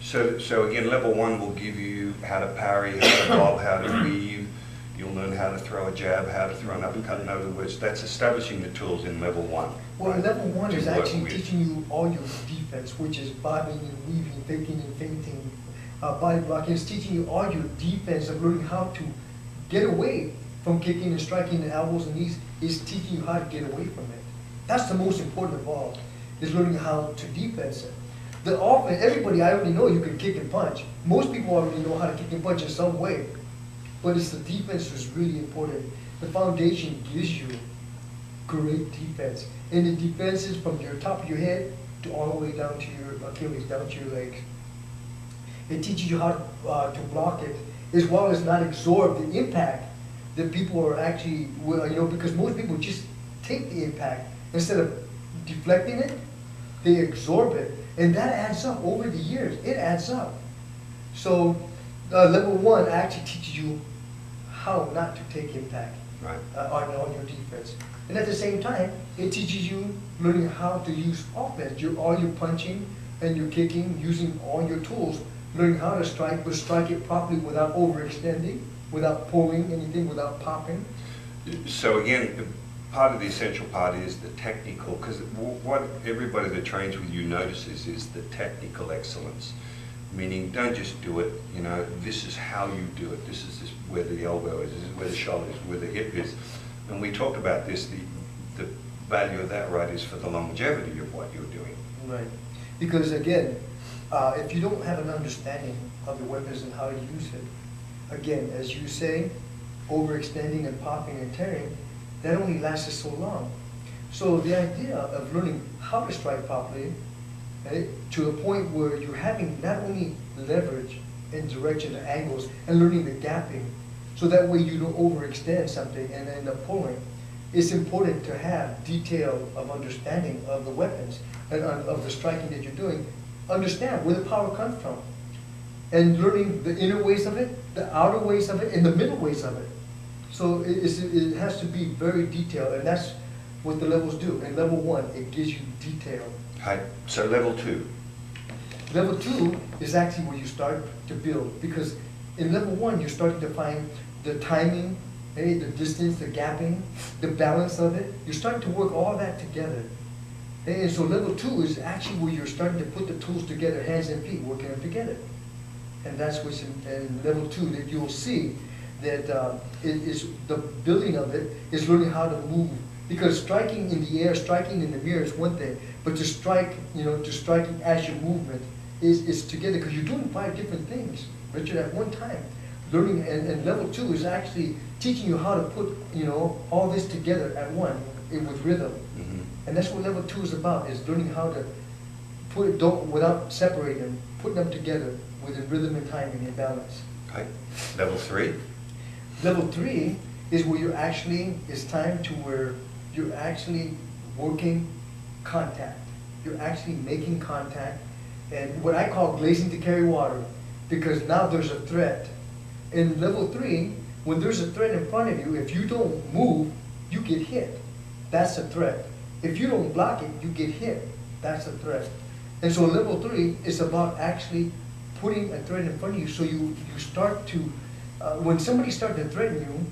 So again, level one will give you how to parry, how to bob, how to weave. You'll learn how to throw a jab, how to throw an uppercut. In other words, that's establishing the tools in level one. Well, right, level one is actually with. teaching you all your defense, which is bobbing and weaving, faking and feinting, body blocking. It's teaching you all your defense of learning how to get away from kicking and striking the elbows and knees. Is teaching you how to get away from it. That's the most important of all, is learning how to defense it. The offense, everybody, I already know you can kick and punch. Most people already know how to kick and punch in some way. But it's the defense that's really important. The foundation gives you great defense. And the defense is from your top of your head to all the way down to your Achilles, down to your legs. It teaches you how to block it, as well as not absorb the impact that people are actually, because most people just take the impact. Instead of deflecting it, they absorb it. And that adds up over the years. It adds up. So level one actually teaches you how not to take impact on your defense. And at the same time, it teaches you learning how to use offense. All your punching and your kicking, using all your tools, learning how to strike, but strike it properly without overextending, without pulling anything, without popping. So again, part of the essential part is the technical, because what everybody that trains with you notices is the technical excellence. Meaning, don't just do it, this is how you do it. This is where the elbow is, this is where the shoulder is, where the hip is. And we talked about this, the value of that, right, is for the longevity of what you're doing. Right. Because again, if you don't have an understanding of the weapons and how to use it, again, as you say, overextending and popping and tearing, that only lasts so long. So the idea of learning how to strike properly, to a point where you're having not only leverage in direction and angles and learning the gapping, so that way you don't overextend something and end up pulling. It's important to have detail of understanding of the weapons and of the striking that you're doing. Understand where the power comes from. And learning the inner ways of it, the outer ways of it, and the middle ways of it. So it has to be very detailed, and that's what the levels do. In level one, it gives you detail. Right. So level two. Level two is actually where you start to build, because in level one, you're starting to find the timing, the distance, the gapping, the balance of it. You're starting to work all that together. And so level two is actually where you're starting to put the tools together, hands and feet, working them together. And that's what's in level two that you'll see that the building of it is learning how to move. Because striking in the air, striking in the mirror is one thing, but to strike, to striking as your movement is together, because you're doing 5 different things, Richard, at one time. Learning, and level two is actually teaching you how to put, all this together at one, with rhythm. Mm-hmm. And that's what level two is about, is learning how to put it, without separating them, putting them together within rhythm and timing and balance. Okay. Level three? Level three is where it's time to where you're actually working contact. You're actually making contact, and what I call glazing to carry water, because now there's a threat. In level three, when there's a threat in front of you, if you don't move, you get hit. That's a threat. If you don't block it, you get hit. That's a threat. And so level three is about actually putting a threat in front of you, so you start to, when somebody starts to threaten you,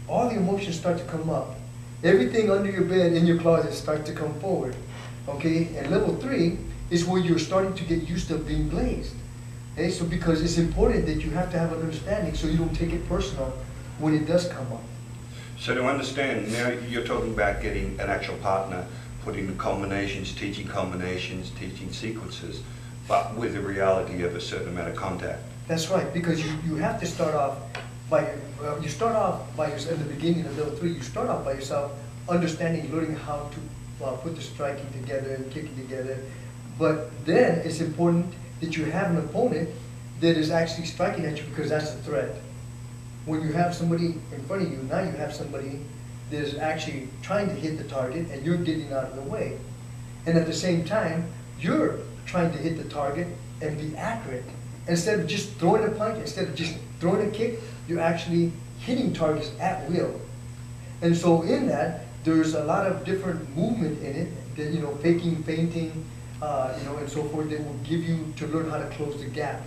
all the emotions start to come up. Everything under your bed, in your closet, starts to come forward. Okay? And level three is where you're starting to get used to being glazed. Okay? So because it's important that you have to have an understanding so you don't take it personal when it does come up. So to understand, now you're talking about getting an actual partner, putting the combinations, teaching sequences, but with the reality of a certain amount of contact. That's right, because you have to start off by, in the beginning of level three, you start off by yourself understanding, learning how to put the striking together and kicking together. But then it's important that you have an opponent that is actually striking at you, because that's a threat. When you have somebody in front of you, now you have somebody that is actually trying to hit the target and you're getting out of the way. And at the same time, you're trying to hit the target and be accurate. Instead of just throwing a punch, instead of just throwing a kick, you're actually hitting targets at will. And so in that, there's a lot of different movement in it, that, faking, feinting, and so forth, they will give you to learn how to close the gap.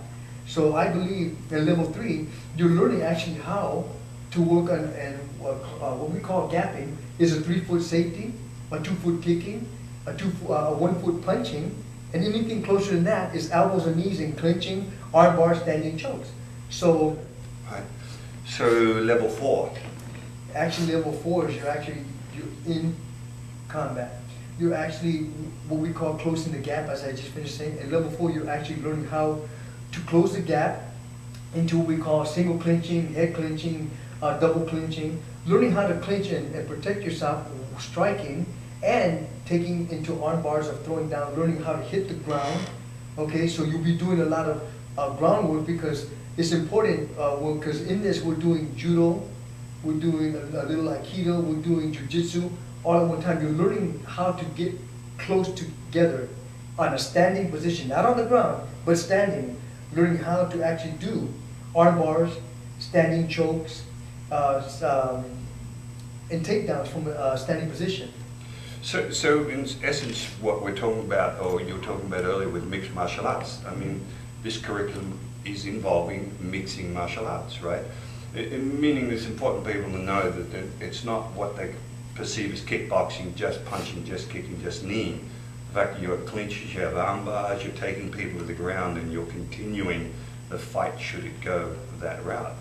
So I believe at level 3, you're learning actually how to work on, and what we call gapping is a 3-foot safety, a 2-foot kicking, a 1-foot punching, and anything closer than that is elbows and knees and clinching, arm bar, standing chokes. So, Right. So level 4. actually level 4 is you're in combat. You're actually what we call closing the gap, as I just finished saying. At level 4, you're actually learning how to close the gap into what we call single clinching, head clinching, double clinching, learning how to clinch and protect yourself, striking, and taking into arm bars of throwing down, learning how to hit the ground. Okay, so you'll be doing a lot of groundwork, because it's important, because in this we're doing judo, we're doing a little aikido, we're doing jiu-jitsu, all at one time. You're learning how to get close together on a standing position, not on the ground, but standing, learning how to actually do arm bars, standing chokes, and takedowns from a standing position. So in essence, what we're talking about, or you were talking about earlier with mixed martial arts, I mean, this curriculum is involving mixing martial arts, right? Meaning it's important for people to know that it's not what they perceive as kickboxing, just punching, just kicking, just kneeing. In fact, you have clinches, you have arm bars, you're taking people to the ground, and you're continuing the fight should it go that route.